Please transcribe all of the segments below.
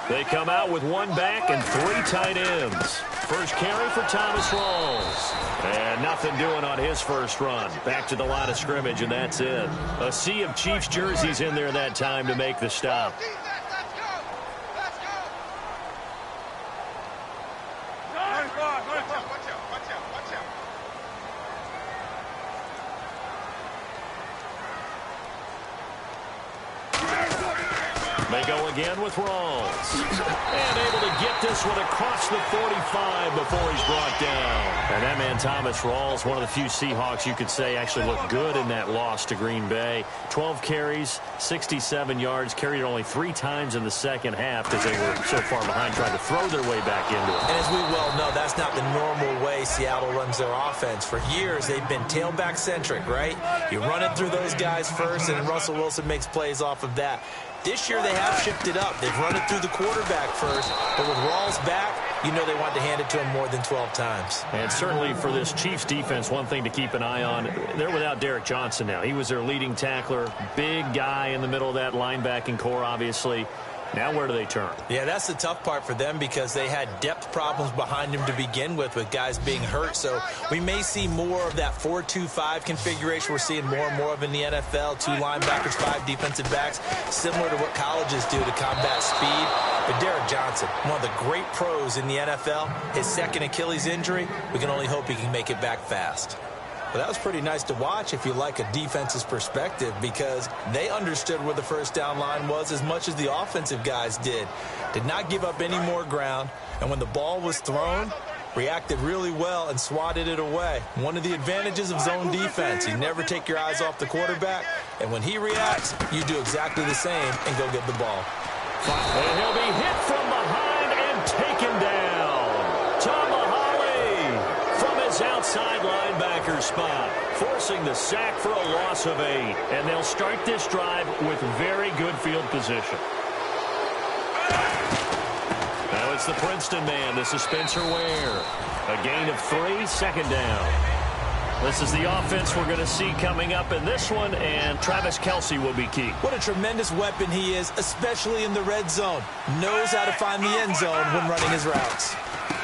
They come out with one back and 3 tight ends. First carry for Thomas Rawls. And nothing doing on his first run. Back to the line of scrimmage, and that's it. A sea of Chiefs jerseys in there that time to make the stop. They go again with Rawls. And able to get this one across the 45 before he's brought down. And that man, Thomas Rawls, one of the few Seahawks you could say actually looked good in that loss to Green Bay. 12 carries, 67 yards, carried it only 3 times in the second half because they were so far behind trying to throw their way back into it. And as we well know, that's not the normal way Seattle runs their offense. For years, they've been tailback-centric, right? You run it through those guys first, and Russell Wilson makes plays off of that. This year, they have shifted up. They've run it through the quarterback first, but with Rawls back, you know they want to hand it to him more than 12 times. And certainly for this Chiefs defense, one thing to keep an eye on, they're without Derek Johnson now. He was their leading tackler, big guy in the middle of that linebacking core, obviously. Now where do they turn? Yeah, that's the tough part for them because they had depth problems behind them to begin with guys being hurt. So we may see more of that 4-2-5 configuration we're seeing more and more of in the NFL. 2 linebackers, 5 defensive backs, similar to what colleges do to combat speed. But Derek Johnson, one of the great pros in the NFL, his second Achilles injury, we can only hope he can make it back fast. Well, that was pretty nice to watch if you like a defense's perspective because they understood where the first down line was as much as the offensive guys did. Did not give up any more ground, and when the ball was thrown, reacted really well and swatted it away. One of the advantages of zone defense, you never take your eyes off the quarterback, and when he reacts, you do exactly the same and go get the ball. And he'll be hit from behind and taken down. Outside linebacker spot, forcing the sack for a loss of 8. And they'll start this drive with very good field position. Now it's the Princeton man. This is Spencer Ware. A gain of 3, second down. This is the offense we're going to see coming up in this one, and Travis Kelce will be key. What a tremendous weapon he is, especially in the red zone. Knows how to find the end zone when running his routes.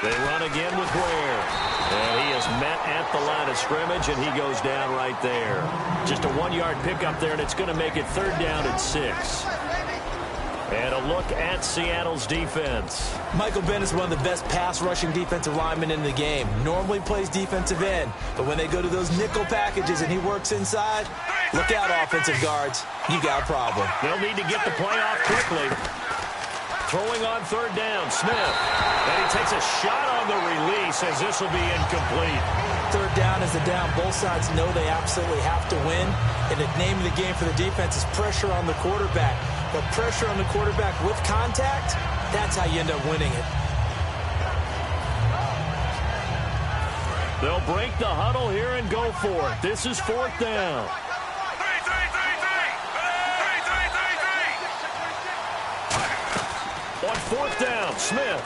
They run again with Ware. And he is met at the line of scrimmage, and he goes down right there. Just a 1-yard pickup there, and it's going to make it 3rd down and 6. And a look at Seattle's defense. Michael Bennett is one of the best pass-rushing defensive linemen in the game. Normally plays defensive end, but when they go to those nickel packages and he works inside, look out, offensive guards. You got a problem. They'll need to get the play off quickly. Throwing on 3rd down, Smith. And he takes a shot on the release as this will be incomplete. 3rd down is the down. Both sides know they absolutely have to win. And the name of the game for the defense is pressure on the quarterback. But pressure on the quarterback with contact, that's how you end up winning it. They'll break the huddle here and go for it. This is 4th down. On 4th down, Smith.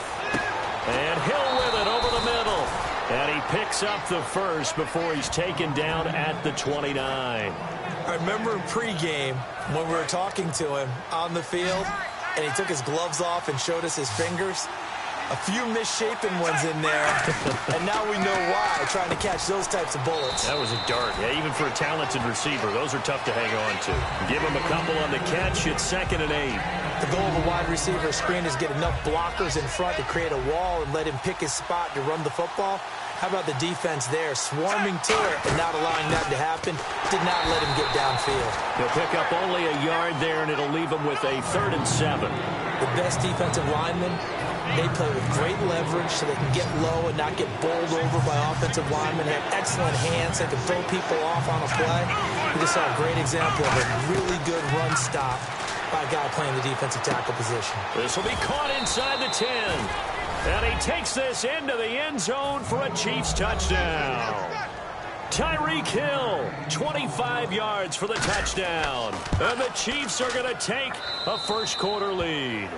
And Hill with it over the middle. And he picks up the first before he's taken down at the 29. I remember in pregame when we were talking to him on the field, and he took his gloves off and showed us his fingers. A few misshapen ones in there, and now we know why, trying to catch those types of bullets. That was a dart. Yeah, even for a talented receiver, those are tough to hang on to. Give him a couple on the catch. It's 2nd and 8. The goal of a wide receiver screen is get enough blockers in front to create a wall and let him pick his spot to run the football. How about the defense there, swarming to it and not allowing that to happen? Did not let him get downfield. He'll pick up only a yard there, and it'll leave him with a 3rd and 7. The best defensive linemen, they play with great leverage so they can get low and not get bowled over by offensive linemen. They have excellent hands. They can throw people off on a play. We just saw a great example of a really good run stop by a guy playing the defensive tackle position. This will be caught inside the 10. And he takes this into the end zone for a Chiefs touchdown. Tyreek Hill, 25 yards for the touchdown. And the Chiefs are going to take a first-quarter lead.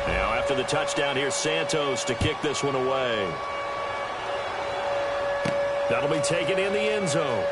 Now, after the touchdown, here's Santos to kick this one away. That'll be taken in the end zone.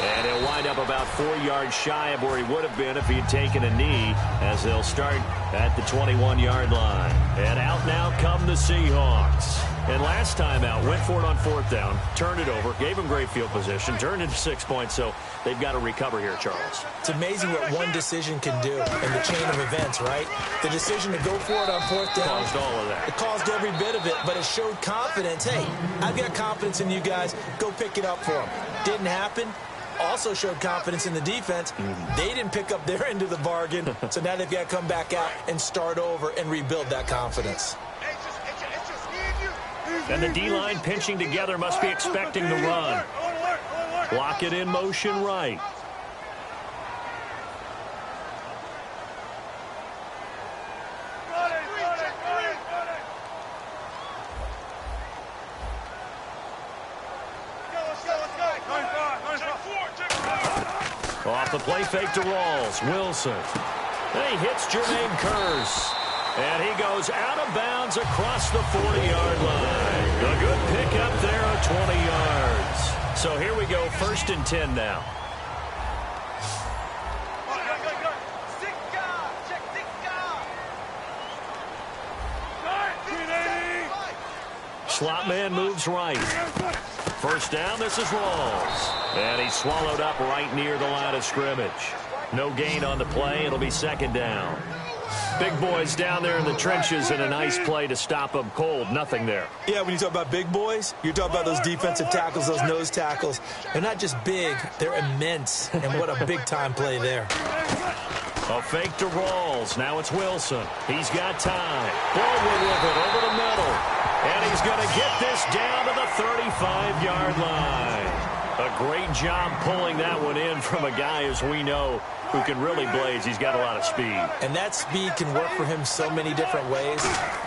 And he'll wind up up about 4 yards shy of where he would have been if he had taken a knee, as they'll start at the 21-yard line. And out now come the Seahawks. And last time out, went for it on 4th down, turned it over, gave him great field position, turned into 6 points, so they've got to recover here, Charles. It's amazing what one decision can do in the chain of events, right? The decision to go for it on 4th down. Caused all of that. It caused every bit of it, but it showed confidence. Hey, I've got confidence in you guys. Go pick it up for them. Didn't happen. Also showed confidence in the defense. They didn't pick up their end of the bargain, so now they've got to come back out and start over and rebuild that confidence. And the D-line pinching together, must be expecting the run. Block it in motion right. Off the play fake to Rawls. Wilson. And he hits Jermaine Kearse. And he goes out of bounds across the 40-yard line. A good pickup there of 20 yards. So here we go, 1st and 10 now. Slot man moves right. 1st down, this is Rawls. And he's swallowed up right near the line of scrimmage. No gain on the play. It'll be 2nd down. Big boys down there in the trenches, and a nice play to stop them cold. Nothing there. Yeah, when you talk about big boys, you're talking about those defensive tackles, those nose tackles. They're not just big, they're immense. And what a big-time play there. A fake to Rawls. Now it's Wilson. He's got time. Forward with it over the middle. And he's going to get this down to the 35-yard line. A great job pulling that one in from a guy, as we know, who can really blaze. He's got a lot of speed. And that speed can work for him so many different ways.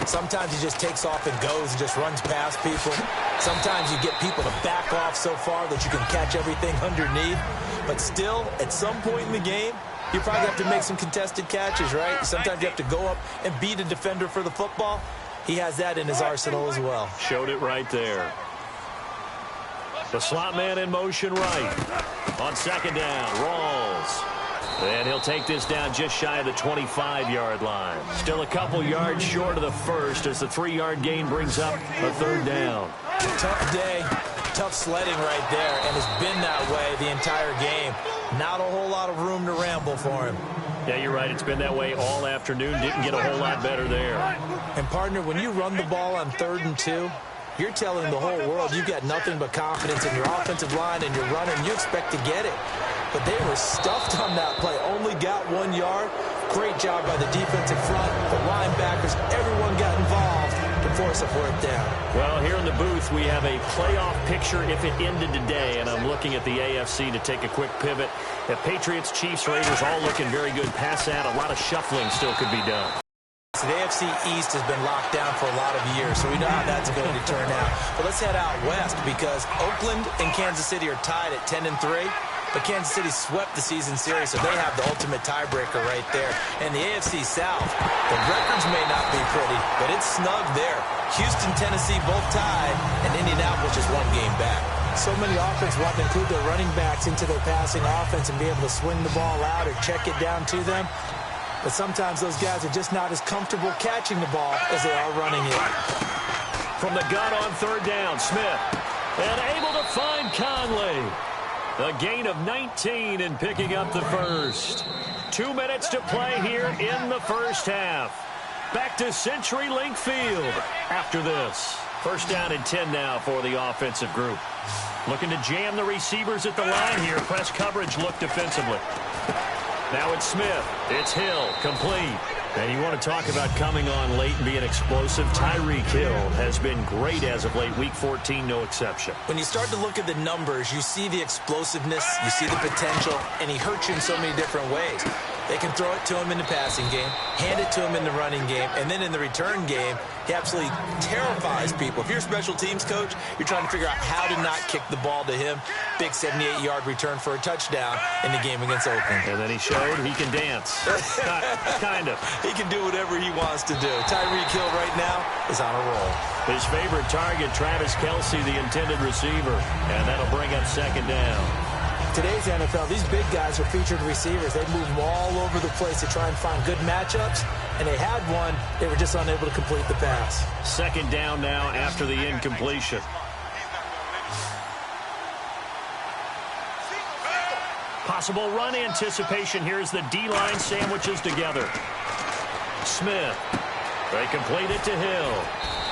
Sometimes he just takes off and goes and just runs past people. Sometimes you get people to back off so far that you can catch everything underneath. But still, at some point in the game, you probably have to make some contested catches, right? Sometimes you have to go up and beat a defender for the football. He has that in his arsenal as well. Showed it right there. The slot man in motion right. On 2nd down, Rawls. And he'll take this down just shy of the 25-yard line. Still a couple yards short of the 1st as the 3-yard gain brings up a 3rd down. Tough day, tough sledding right there, and it's been that way the entire game. Not a whole lot of room to ramble for him. Yeah, you're right. It's been that way all afternoon. Didn't get a whole lot better there. And, partner, when you run the ball on 3rd and 2, you're telling the whole world you've got nothing but confidence in your offensive line and your running. You expect to get it. But they were stuffed on that play. Only got 1 yard. Great job by the defensive front. The linebackers, everyone got involved to force a 4th down. Well, here in the booth, we have a playoff picture if it ended today. And I'm looking at the AFC to take a quick pivot. The Patriots, Chiefs, Raiders all looking very good. Pass out. A lot of shuffling still could be done. So the AFC East has been locked down for a lot of years, so we know how that's going to turn out. But let's head out west because Oakland and Kansas City are tied at 10-3. But Kansas City swept the season series, so they have the ultimate tiebreaker right there. And the AFC South, the records may not be pretty, but it's snug there. Houston, Tennessee both tied, and Indianapolis just 1 game back. So many offense want to include their running backs into their passing offense and be able to swing the ball out or check it down to them. But sometimes those guys are just not as comfortable catching the ball as they are running it. From the gun on 3rd down, Smith. And able to find Conley. A gain of 19 and picking up the 1st. 2 minutes to play here in the 1st half. Back to CenturyLink Field after this. 1st down and 10 now for the offensive group. Looking to jam the receivers at the line here. Press coverage look defensively. Now it's Smith. It's Hill. Complete. And you want to talk about coming on late and being explosive. Tyreek Hill has been great as of late. Week 14, no exception. When you start to look at the numbers, you see the explosiveness, you see the potential, and he hurts you in so many different ways. They can throw it to him in the passing game, hand it to him in the running game, and then in the return game, he absolutely terrifies people. If you're a special teams coach, you're trying to figure out how to not kick the ball to him. Big 78-yard return for a touchdown in the game against Oakland. And then he showed he can dance. Kind of. He can do whatever he wants to do. Tyreek Hill right now is on a roll. His favorite target, Travis Kelce, the intended receiver. And that'll bring up 2nd down. today's NFL, these big guys are featured receivers. They move them all over the place to try and find good matchups, and they had one. They were just unable to complete the pass. Second down now after the incompletion. Possible run anticipation. Here's the D-line sandwiches together. Smith. They complete it to Hill.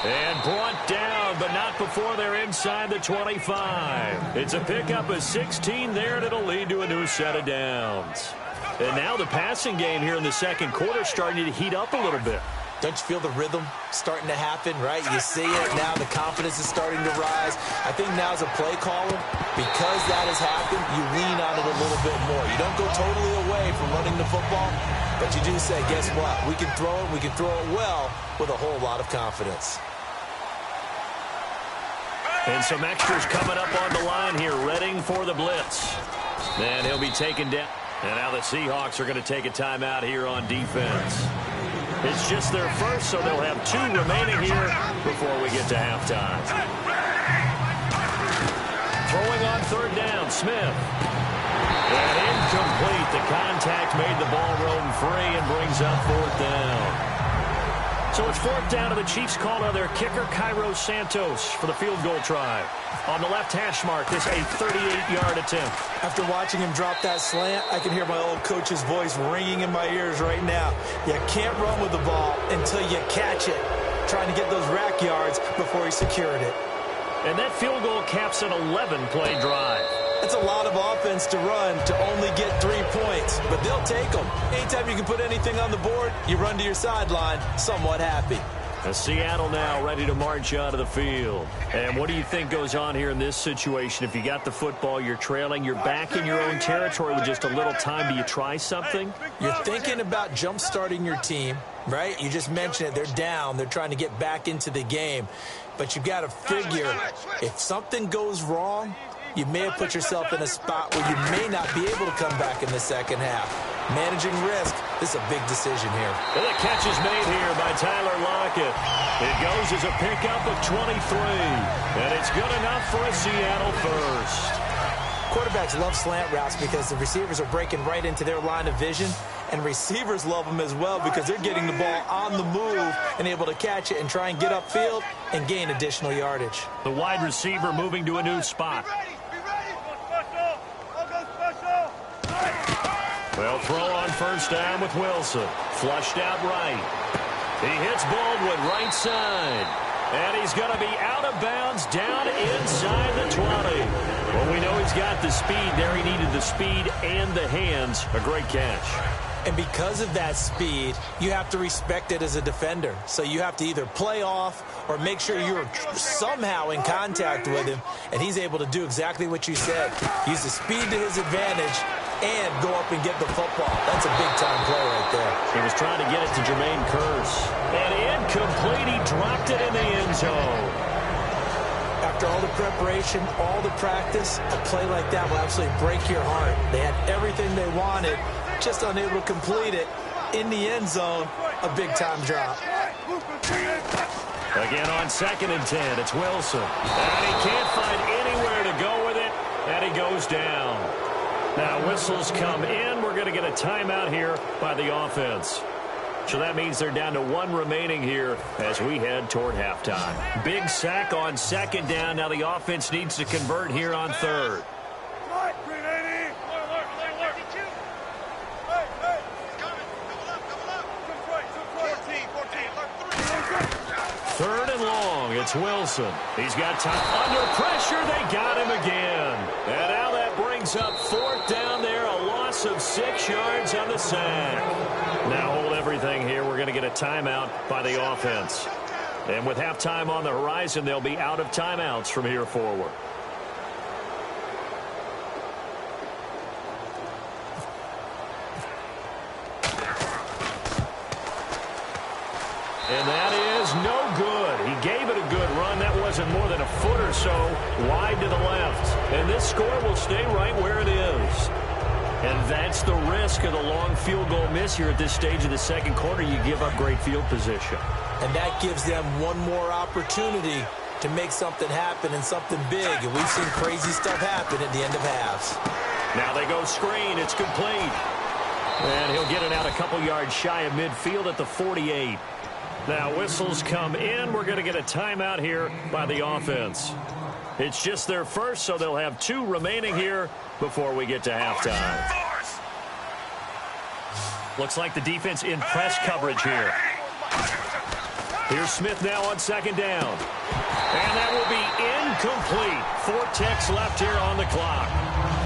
And brought down, but not before they're inside the 25. It's a pickup of 16 there, and it'll lead to a new set of downs. And now the passing game here in the second quarter starting to heat up a little bit. Don't you feel the rhythm starting to happen, right? You see it now. The confidence is starting to rise. I think now as a play caller, because that has happened, you lean on it a little bit more. You don't go totally away from running the football, but you do say, guess what? We can throw it. We can throw it well with a whole lot of confidence. And some extras coming up on the line here, readying for the blitz. And he'll be taken down. And now the Seahawks are going to take a timeout here on defense. It's just their first, so they'll have 2 remaining here before we get to halftime. Throwing on third down, Smith. And incomplete. The contact made the ball roam free and brings up fourth down. So it's fourth down to the Chiefs call on their kicker, Cairo Santos, for the field goal try. On the left hash mark, this a 38-yard attempt. After watching him drop that slant, I can hear my old coach's voice ringing in my ears right now. You can't run with the ball until you catch it. Trying to get those rack yards before he secured it. And that field goal caps an 11-play drive. That's a lot of offense to run to only get 3 points, but they'll take them. Anytime you can put anything on the board, you run to your sideline somewhat happy. Seattle now ready to march out of the field. And what do you think goes on here in this situation? If you got the football, you're trailing, you're back in your own territory with just a little time. Do you try something? You're thinking about jump-starting your team, right? You just mentioned it. They're down. They're trying to get back into the game. But you've got to figure if something goes wrong, you may have put yourself in a spot where you may not be able to come back in the second half. Managing risk, this is a big decision here. And the catch is made here by Tyler Lockett. It goes as a pickup of 23. And it's good enough for a Seattle first. Quarterbacks love slant routes because the receivers are breaking right into their line of vision. And receivers love them as well because they're getting the ball on the move and able to catch it and try and get upfield and gain additional yardage. The wide receiver moving to a new spot. Well, throw on first down with Wilson. Flushed out right. He hits Baldwin right side. And he's going to be out of bounds down inside the 20. Well, we know he's got the speed there. He needed the speed and the hands. A great catch. And because of that speed, you have to respect it as a defender. So you have to either play off or make sure you're somehow in contact with him. And he's able to do exactly what you said. Use the speed to his advantage and go up and get the football. That's a big-time play right there. He was trying to get it to Jermaine Kearse. And incomplete. He dropped it in the end zone. After all the preparation, all the practice, a play like that will absolutely break your heart. They had everything they wanted, just unable to complete it. In the end zone, a big-time drop. Again on 2nd and 10, it's Wilson. And he can't find anywhere to go with it, and he goes down. Now whistles come in. We're going to get a timeout here by the offense. So that means they're down to 1 remaining here as we head toward halftime. Big sack on 2nd down. Now the offense needs to convert here on 3rd. 3rd and long. It's Wilson. He's got time. Under pressure, they got him again. And now that brings up 4th down there. A loss of 6 yards on the sack. Now hold everything here. We're going to get a timeout by the offense. And with halftime on the horizon, they'll be out of timeouts from here forward. And that is no good. He gave it a good run. That wasn't more than a foot or so wide to the left. And this score will stay right where it is. And that's the risk of the long field goal miss here at this stage of the second quarter. You give up great field position. And that gives them one more opportunity to make something happen and something big. And we've seen crazy stuff happen at the end of halves. Now they go screen. It's complete. And he'll get it out a couple yards shy of midfield at the 48. Now whistles come in. We're going to get a timeout here by the offense. It's just their first, so they'll have 2 remaining here before we get to halftime. Looks like the defense in press coverage here. Here's Smith now on second down. And that will be incomplete. 4 ticks left here on the clock.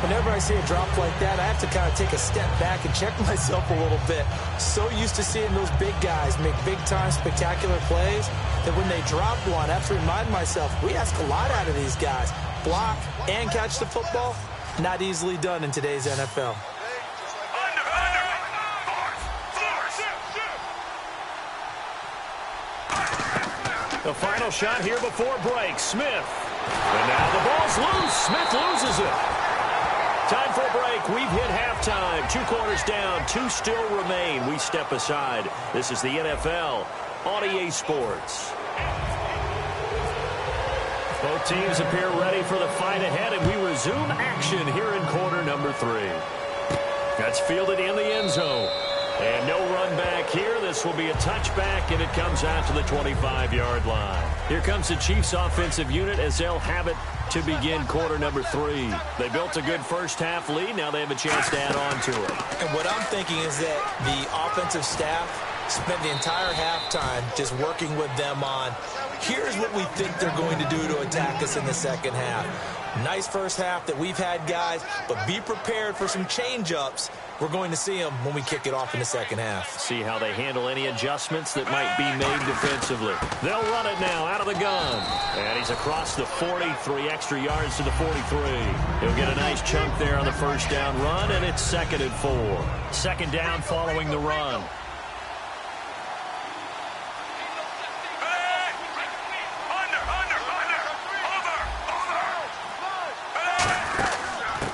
Whenever I see a drop like that, I have to kind of take a step back and check myself a little bit. So used to seeing those big guys make big-time spectacular plays that when they drop one, I have to remind myself, we ask a lot out of these guys. Block and catch the football, not easily done in today's NFL. The final shot here before break. Smith. And now the ball's loose. Smith loses it. Time for a break. We've hit halftime. 2 quarters down. 2 still remain. We step aside. This is the NFL on EA Sports. Both teams appear ready for the fight ahead, and we resume action here in quarter number 3. That's fielded in the end zone. And no run back here. This will be a touchback, and it comes out to the 25-yard line. Here comes the Chiefs offensive unit as they'll have it to begin quarter number 3. They built a good first-half lead. Now they have a chance to add on to it. And what I'm thinking is that the offensive staff spent the entire halftime just working with them on, here's what we think they're going to do to attack us in the second half. Nice first half that we've had, guys, but be prepared for some change-ups. We're going to see them when we kick it off in the second half. See how they handle any adjustments that might be made defensively. They'll run it now out of the gun. And he's across the 40, 3 extra yards to the 43. He'll get a nice chunk there on the first down run, and it's 2nd and 4. Second down following the run.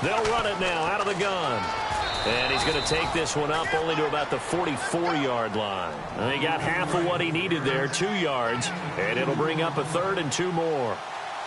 They'll run it now out of the gun. And he's going to take this one up only to about the 44-yard line. And he got half of what he needed there, 2 yards. And it'll bring up a 3rd and 2 more.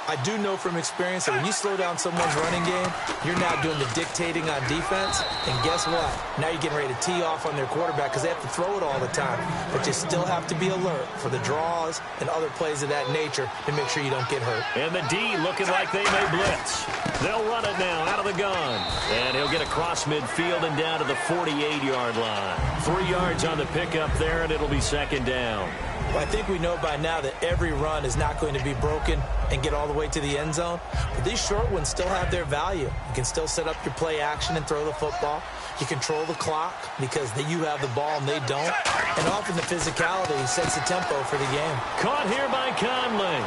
I do know from experience that when you slow down someone's running game, you're now doing the dictating on defense. And guess what? Now you're getting ready to tee off on their quarterback because they have to throw it all the time. But you still have to be alert for the draws and other plays of that nature to make sure you don't get hurt. And the D looking like they may blitz. They'll run it now out of the gun. And he'll get across midfield and down to the 48-yard line. 3 yards on the pickup there, and it'll be 2nd down. Well, I think we know by now that every run is not going to be broken and get all the way to the end zone. But these short ones still have their value. You can still set up your play action and throw the football. You control the clock because you have the ball and they don't. And often the physicality sets the tempo for the game. Caught here by Conley.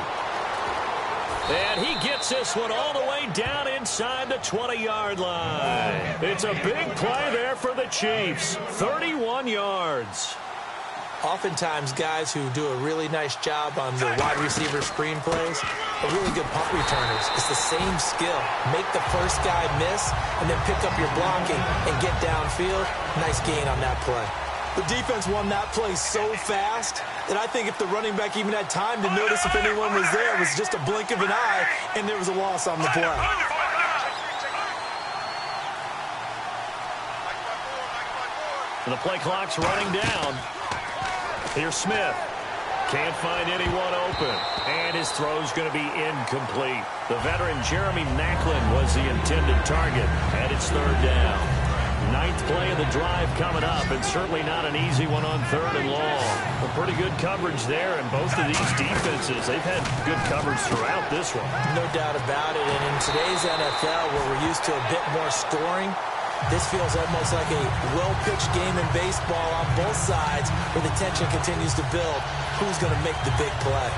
And he gets this one all the way down inside the 20-yard line. It's a big play there for the Chiefs. 31 yards. Oftentimes, guys who do a really nice job on the wide receiver screen plays are really good punt returners. It's the same skill. Make the first guy miss and then pick up your blocking and get downfield. Nice gain on that play. The defense won that play so fast that I think if the running back even had time to notice if anyone was there, it was just a blink of an eye, and there was a loss on the play. The play clock's running down. Here's Smith. Can't find anyone open. And his throw's going to be incomplete. The veteran Jeremy Maclin was the intended target. And it's 3rd down. 9th play of the drive coming up. And certainly not an easy one on 3rd and long. A pretty good coverage there. And both of these defenses, they've had good coverage throughout this one. No doubt about it. And in today's NFL, where we're used to a bit more scoring, this feels almost like a well-pitched game in baseball on both sides where the tension continues to build. Who's going to make the big play?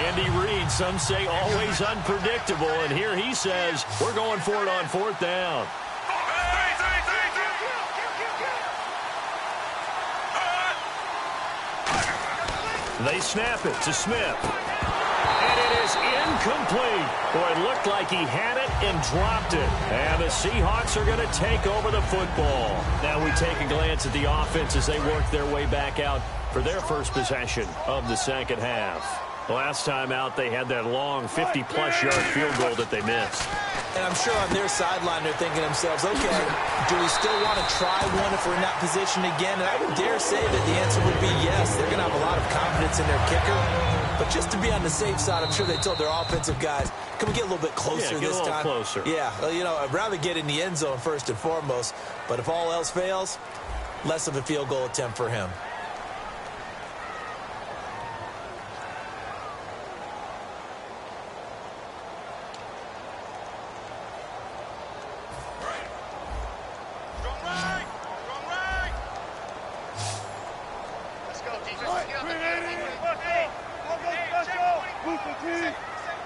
Andy Reid, some say always unpredictable, and here he says, we're going for it on 4th down. They snap it to Smith. And it is incomplete. Boy, it looked like he had it and dropped it. And the Seahawks are going to take over the football. Now we take a glance at the offense as they work their way back out for their first possession of the second half. Last time out, they had that long 50-plus yard field goal that they missed. And I'm sure on their sideline they're thinking to themselves, okay, do we still want to try one if we're in that position again? And I would dare say that the answer would be yes. They're going to have a lot of confidence in their kicker. But just to be on the safe side, I'm sure they told their offensive guys, can we get a little bit closer this time? Closer. Yeah, well, you know, I'd rather get in the end zone first and foremost. But if all else fails, less of a field goal attempt for him.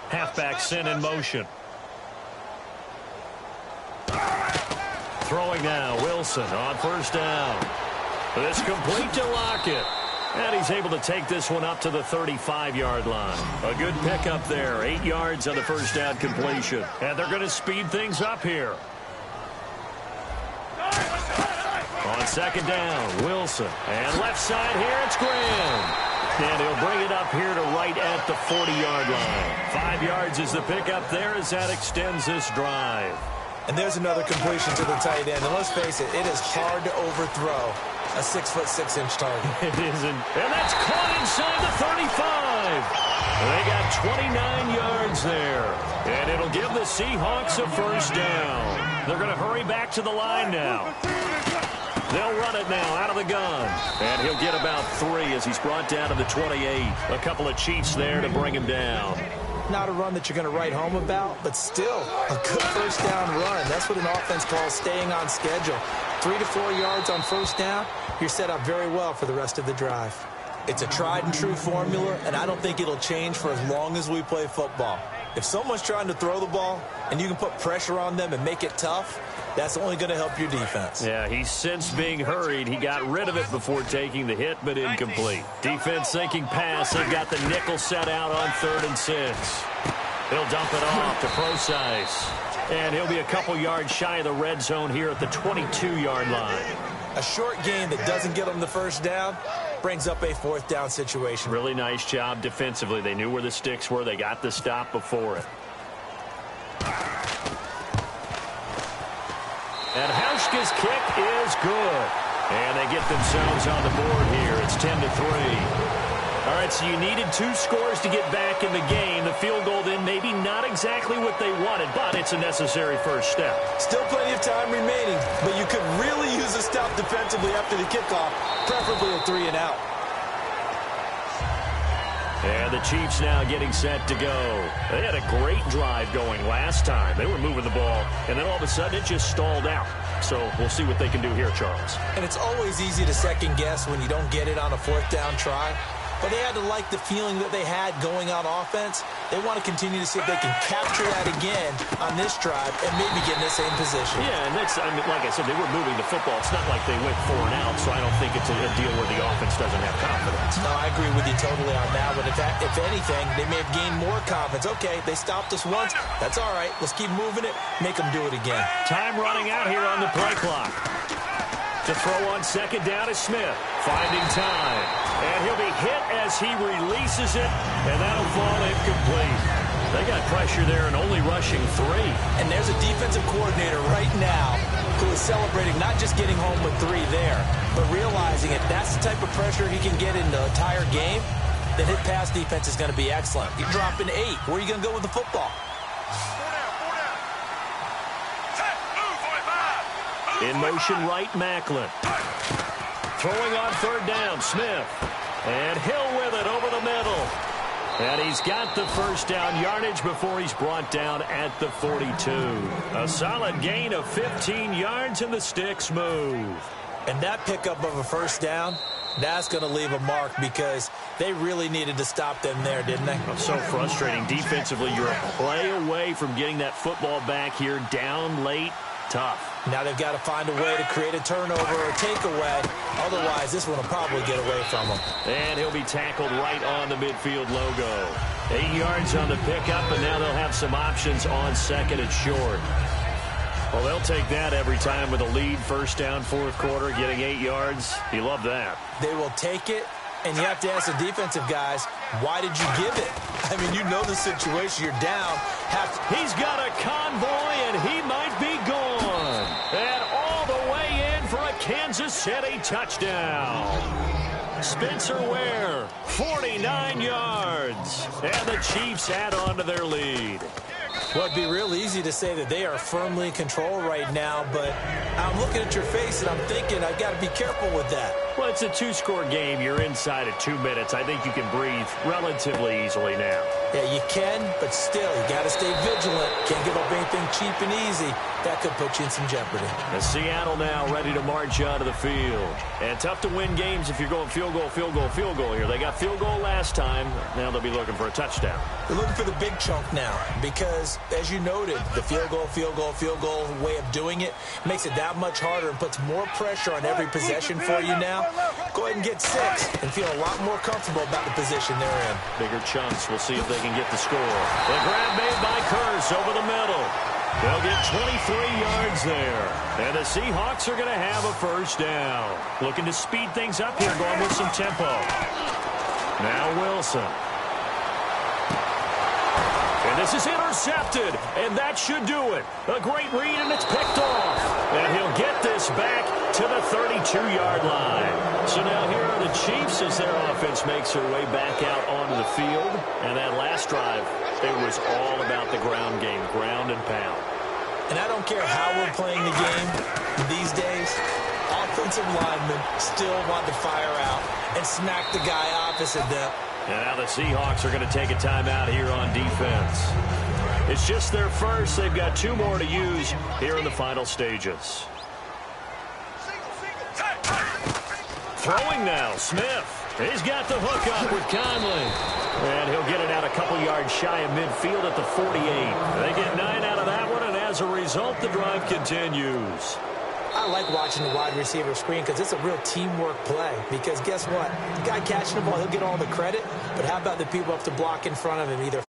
Halfback sent in motion. Throwing now, Wilson on first down. It's complete to Lockett. And he's able to take this one up to the 35-yard line. A good pickup there. 8 yards on the first down completion. And they're going to speed things up here. On second down, Wilson. And left side here, it's Graham. And he'll bring it up here to right at the 40-yard line. 5 yards is the pickup there as that extends this drive. And there's another completion to the tight end. And let's face it, it is hard to overthrow a 6'6" target. It isn't. And that's caught inside the 35. They got 29 yards there. And it'll give the Seahawks a first down. They're going to hurry back to the line now. They'll run it now out of the gun. And he'll get about 3 as he's brought down to the 28. A couple of Chiefs there to bring him down. Not a run that you're going to write home about, but still a good first down run. That's what an offense calls staying on schedule. 3 to 4 yards on first down, you're set up very well for the rest of the drive. It's a tried and true formula, and I don't think it'll change for as long as we play football. If someone's trying to throw the ball and you can put pressure on them and make it tough, that's only going to help your defense. Yeah, he's since being hurried. He got rid of it before taking the hit, but incomplete. Defense thinking pass. They've got the nickel set out on 3rd and 6. He'll dump it off to Procise. And he'll be a couple yards shy of the red zone here at the 22-yard line. A short game that doesn't get them the first down brings up a 4th down situation. Really nice job defensively. They knew where the sticks were. They got the stop before it. And Hauschka's kick is good. And they get themselves on the board here. It's 10-3. All right, so you needed 2 scores to get back in the game. The field goal then maybe not exactly what they wanted, but it's a necessary first step. Still plenty of time remaining, but you could really use a stop defensively after the kickoff, preferably a 3 and out. And the Chiefs now getting set to go. They had a great drive going last time. They were moving the ball, and then all of a sudden it just stalled out. So we'll see what they can do here, Charles. And it's always easy to second guess when you don't get it on a 4th down try. But they had to like the feeling that they had going on offense. They want to continue to see if they can capture that again on this drive and maybe get in the same position. Yeah, and that's, I mean, like I said, they were moving the football. It's not like they went 4 and out, so I don't think it's a deal where the offense doesn't have confidence. No, I agree with you totally on that. But if anything, they may have gained more confidence. Okay, they stopped us once. That's all right. Let's keep moving it. Make them do it again. Time running out here on the play clock. To throw on second down is Smith. Finding time. And he'll be hit as he releases it. And that'll fall incomplete. They got pressure there and only rushing 3. And there's a defensive coordinator right now who is celebrating not just getting home with 3 there, but realizing if that's the type of pressure he can get in the entire game, then his pass defense is going to be excellent. You're dropping 8. Where are you going to go with the football? In motion right, Macklin. Throwing on 3rd down, Smith. And Hill with it over the middle. And he's got the first down yardage before he's brought down at the 42. A solid gain of 15 yards and the sticks move. And that pickup of a first down, that's going to leave a mark because they really needed to stop them there, didn't they? So frustrating. Defensively, you're a play away from getting that football back here down late. Tough. Now they've got to find a way to create a turnover or takeaway. Otherwise, this one will probably get away from them. And he'll be tackled right on the midfield logo. 8 yards on the pickup, and now they'll have some options on 2nd and short. Well, they'll take that every time with a lead. First down, 4th quarter, getting 8 yards. You love that. They will take it, and you have to ask the defensive guys, why did you give it? I mean, you know the situation. You're down. He's got a convoy, and he might be gone. And all the way in for a Kansas City touchdown. Spencer Ware, 49 yards. And the Chiefs add on to their lead. Well, it'd be real easy to say that they are firmly in control right now, but I'm looking at your face and I'm thinking I've got to be careful with that. Well, it's a two-score game. You're inside at 2 minutes. I think you can breathe relatively easily now. Yeah, you can, but still, you got to stay vigilant. Can't give up anything cheap and easy. That could put you in some jeopardy. And Seattle now ready to march onto the field. And tough to win games if you're going field goal, field goal, field goal here. They got field goal last time. Now they'll be looking for a touchdown. They're looking for the big chunk now because, as you noted, the field goal, field goal, field goal way of doing it makes it that much harder and puts more pressure on every possession for you now. Go ahead and get 6 and feel a lot more comfortable about the position they're in. Bigger chunks. We'll see if they can get the score. The grab made by Kearse over the middle. They'll get 23 yards there. And the Seahawks are going to have a first down. Looking to speed things up here, going with some tempo. Now Wilson. And this is intercepted, and that should do it. A great read, and it's picked off. And he'll get this back to the 32-yard line. So now here are the Chiefs as their offense makes their way back out onto the field. And that last drive, it was all about the ground game, ground and pound. And I don't care how we're playing the game these days, offensive linemen still want to fire out and smack the guy opposite them. And now the Seahawks are going to take a timeout here on defense. It's just their first. They've got 2 more to use here in the final stages. Throwing now, Smith. He's got the hook up with Conley. And he'll get it out a couple yards shy of midfield at the 48. They get 9 out of that one, and as a result, the drive continues. I like watching the wide receiver screen because it's a real teamwork play. Because guess what? The guy catching the ball, he'll get all the credit. But how about the people up to block in front of him, either